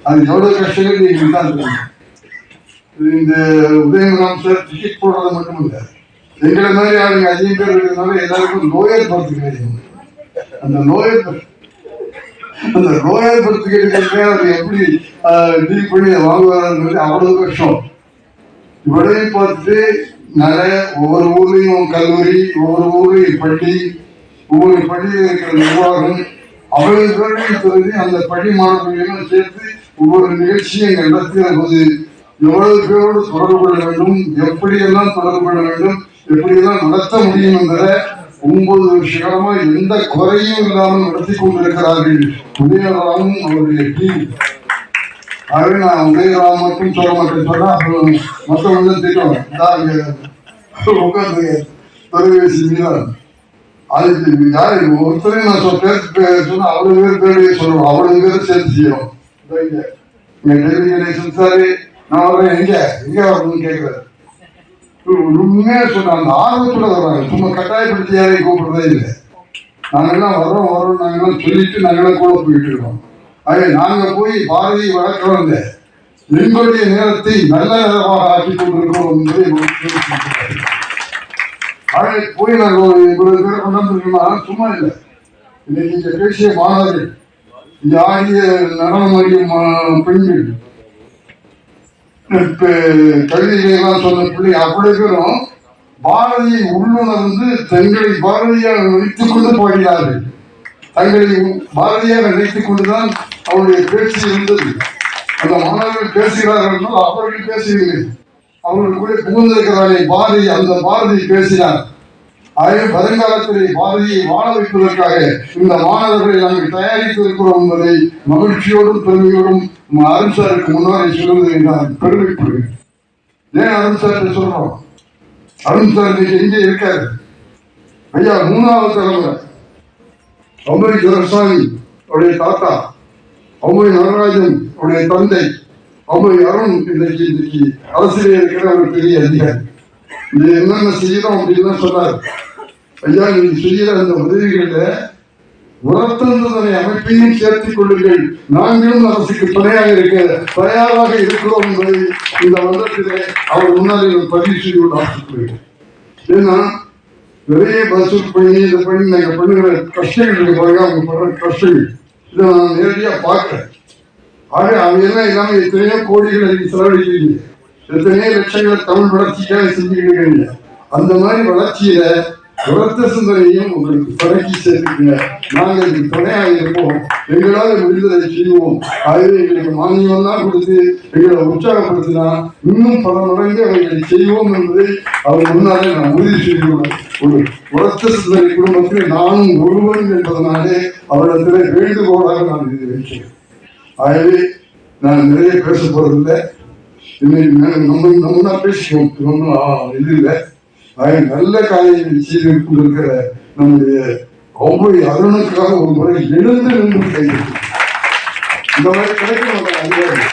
அது எவ்வளவு கஷ்டங்கள் நீங்க தான் தெரியும். இந்த உதயநிதி சார் டிக்கெட் போடுறது மட்டும் இல்லை, எங்களை மாதிரி ஆளுங்க அதிகம் பேர் இருக்கிறதுனால எல்லாருக்கும் லோயர் பர்த் கிடைக்கும். அந்த லோயர் பர்த் கிடைக்கிறதுக்கு அவர் எப்படி டீல் பண்ணி வாங்குவாருன்றது அவ்வளவு கஷ்டம். இவ்வளவு பார்த்துட்டு நிறைய ஒவ்வொரு ஊர்லயும் கல்லூரி, ஒவ்வொரு ஊர்லயும் பள்ளி, ஒவ்வொரு பள்ளியில் இருக்கிற நிர்வாகம் அவ்வளவு பேரையும் சொல்லி அந்த பள்ளி மாணவர்களையும் சேர்த்து ஒவ்வொரு நிகழ்ச்சியை நடத்துகிற போது எவ்வளவு பேரோடு தொடர்பு கொள்ள வேண்டும், எப்படியெல்லாம் தொடர்பு கொள்ள வேண்டும், எப்படியெல்லாம் நடத்த முடியும் என்கிற 9 வருஷ காலமா எந்த குறையும் இல்லாமல் நடத்தி கொண்டிருக்கிறார்கள் உதயராமும் அவருடைய டீம். ஆகவே நான் உதயராம் மட்டும் சொல்ல மாட்டேன், சொன்னா மற்றவங்க திட்டம் உட்காந்து தொலைபேசி மீதான் அதுக்கு யாரு ஒருத்தரையும் நான் பேர் சொன்னா அவ்வளவு பேருடைய சொல்லணும், அவ்வளவு பேரும் சேர்த்து செய்யணும். டெல்லி கணேசன் சாரு நான் வர்றேன், எங்க வரணும்னு கேட்கிறாரு. உண்மையா சொன்ன அந்த ஆர்வத்தோட வர்றாங்க, சும்மா கட்டாயப்படுத்தி யாரையும் கூப்பிடுறதே இல்லை. நாங்கெல்லாம் வரோம் நாங்கெல்லாம் சொல்லிட்டு நாங்கெல்லாம் கூட போயிட்டு இருக்கோம். ஆகவே நாங்க போய் பாரதி வளர்க்கிறோம் இல்லை, எங்களுடைய நேரத்தை நல்ல நேரமாக ஆக்கி கொண்டிருக்கிறோம் என்பதை ஆகவே போய் நாங்கள் இவ்வளவு பேரை கொண்டாந்துருக்கோம்னா சும்மா இல்லை. இன்னைக்கு இங்க பேசிய மாணவர்கள், இங்க ஆடிய நடனம் ஆடிய பெண்கள், கவிதைகள்லாம் சொன்ன பிள்ளை அவ்வளவு பேரும் பாரதியை உள்ளுணர்ந்து தங்களை பாரதியாக நினைத்துக் கொண்டு பாடினார்கள். தங்களை பாரதியாக நினைத்துக் கொண்டுதான் அவருடைய பேச்சு இருந்தது. அந்த மாணவர்கள் பேசுகிறார்கள், அவர்கள் பேசவில்லை, அவர்கள் கூட புகுந்திருக்கிறாரே பாரதி, அந்த பாரதி பேசினார். ஆகவே வருங்காலத்திலே பாரதியை வாழ வைப்பதற்காக இந்த மாணவர்களை நாங்கள் தயாரித்திருக்கிறோம் என்பதை மகிழ்ச்சியோடும் பெருமையோடும் அருண் சாருக்கு முன்னாடி சொல்லுவதை நான் பெருமைப்படுகிறேன். ஏன் அருண் சார் சொல்றோம்? அருண் சார் இன்னைக்கு எங்கே இருக்காரு? ஐயா 3வது தலைமுறை அம்பரி துரசாமி அவருடைய தாத்தா, அம்பரி நடராஜன் அவருடைய தந்தை, அம்பரி அருண் இன்னைக்கு அரசியலே இருக்கிற ஒரு பெரிய அதிகாரி. இது என்னென்ன செய்யறோம் அப்படின்னு சொன்னார். ஐயா நீங்க செய்யற அந்த உதவிகள்ல உரத்தந்தனை அமைப்பையும் சேர்த்துக் கொள்ளுங்கள், நாங்களும் அரசுக்கு துணையாக இருக்க தயாராக இருக்கிறோம் என்பதை இந்த மன்றத்திலே அவர் முன்னாடி பதிவு செய்து கொண்டு ஆசைப்படுகிறேன். ஏன்னா நிறைய வசூல் பண்ணி இதை பண்ணி நாங்கள் பண்ணுகிற கஷ்டங்கள் இருக்கு பாருங்க, அவங்க படுற கஷ்டங்கள் இதை நான் நேரடியா பார்க்கிறேன். ஆக அவையெல்லாம் இல்லாம எத்தனையோ கோடிகளை செலவழிக்கிறீங்க, எத்தனையோ லட்சங்களை தமிழ் வளர்ச்சிக்காக செஞ்சுக்கிட்டு இருக்கீங்க. அந்த மாதிரி வளர்ச்சியில உரத்த சிந்தனையும் உங்களுக்கு துணைக்கி சேர்த்துக்குங்க. நாங்கள் இதுக்கு துணையாக இருப்போம், எங்களால் முடிந்ததை செய்வோம். ஆகவே எங்களுக்கு மானியம் தான் கொடுத்து எங்களை உற்சாகப்படுத்தினா இன்னும் பல மடங்கு அவைகளை செய்வோம் என்பதை அவர் முன்னாலே நான் உறுதி செய்துள்ளேன். ஒரு உரத்த சிந்தனை குடும்பத்தில் நானும் ஒருவன் என்பதனாலே அவரிடத்திலே வேண்டுகோளாக நான் இது வைக்கிறேன். ஆகவே நான் நிறைய பேச போறதில்லை, இன்னைக்கு நம்ம பேசிக்குவோம், ஒன்றும் இது இல்லை. நல்ல காரியங்களை செய்து கொண்டிருக்கிற நம்முடைய ஒவ்வொரு அருணுக்காக ஒரு முறை எழுந்து நின்று கைது இந்த மாதிரி கிடைக்கும் அதிகாரி.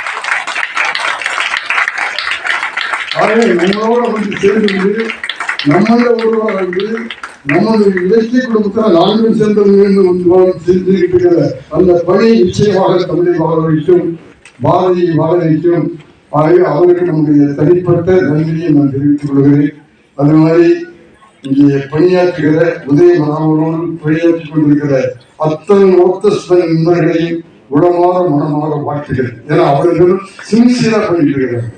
ஆகவே நம்மளோட வந்து சேர்ந்து கொண்டு நம்மள ஒருவர் வந்து நமது இலக்கிய குடும்பத்தில் நான்கும் சேர்ந்து செஞ்சுக்கிட்டு அந்த பணி நிச்சயமாக தமிழை வாழ வைக்கும், பாரதியை வாழ வைக்கும். ஆகவே அவருக்கு நம்முடைய தனிப்பட்ட நன்றியை நான் தெரிவித்துக் கொள்கிறேன். அது மாதிரி இங்கே பணியாற்றுகிற உதயமனோடு பணியாற்றிக் கொண்டிருக்கிற அத்தனை ஒத்த நண்பர்களையும் உடமாற மனமாக வாழ்த்துகிறேன். ஏன்னா அவர்கள் சின்சியரா பண்ணிட்டு இருக்கிறாங்க.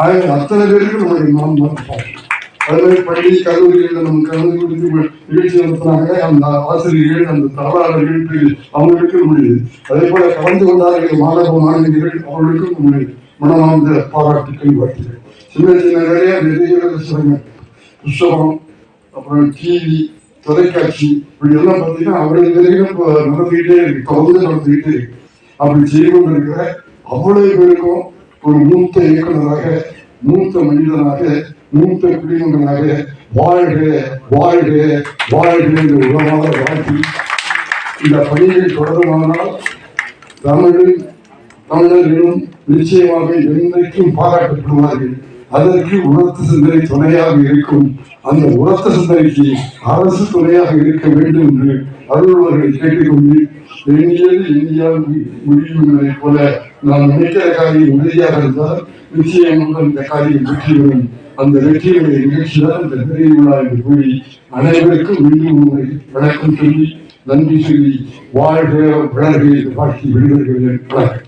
ஆக அத்தனை பேருக்கு நம்முடைய மனம் பார்ப்போம். அது மாதிரி பள்ளி கல்லூரிகளில் நம்ம கலந்து கொடுத்து நிகழ்ச்சி நடத்தினாங்க. அந்த ஆசிரியர்கள், அந்த தகவலாளர்களுக்கு அவங்களுக்கு முடியுது. அதே போல கலந்து கொண்டார்கள் மாணவ மாணவியர்கள், அவர்களுக்கும் நம்முடைய மனமார்ந்த பாராட்டுக்கள் வாழ்த்துகிறேன். சின்ன சின்ன வேலையா நிறைய சொல்லுங்க, புஸ்தகம், அப்புறம் டிவி, தொலைக்காட்சி, இப்படி எல்லாம் பார்த்தீங்கன்னா அவருடைய வேலைகளும் நடந்துகிட்டே இருக்கு, தொடர்ந்து நடந்துகிட்டே இருக்கு. அப்படி செய்து கொண்டிருக்கிற அவ்வளவு பேருக்கும் ஒரு மூத்த இயக்குநராக, மூத்த மனிதனாக, மூத்த குடிமகனாக வாழ்க வாழ்க வாழ்க என்று உலகமாக வாழ்த்தி இந்த பணிகள் தொடருமானால் தமிழர்களும் நிச்சயமாக என்றைக்கும் பாராட்டப்படுவார்கள். அதற்கு உரத்த சிந்தனை துணையாக இருக்கும். அந்த உரத்த சிந்தனைக்கு அரசு துணையாக இருக்க வேண்டும் என்று அலுவலர்களை கேட்டுக்கொண்டு எண்ணியது எண்ணியால் முடியும் என்பதை போல நாம் நினைக்கிற காரியம் உறுதியாக இருந்தால் நிச்சயமாக அந்த காரியம் வெற்றி பெறும். அந்த வெற்றியுடைய நிகழ்ச்சி தான் இந்த நிறைவு விழா என்று கூறி அனைவருக்கும் மீண்டும் உங்களை வணக்கம் சொல்லி நன்றி சொல்லி வாழ்க வளர்க என்று வாழ்த்தி விடுதல்கிறேன். வணக்கம்.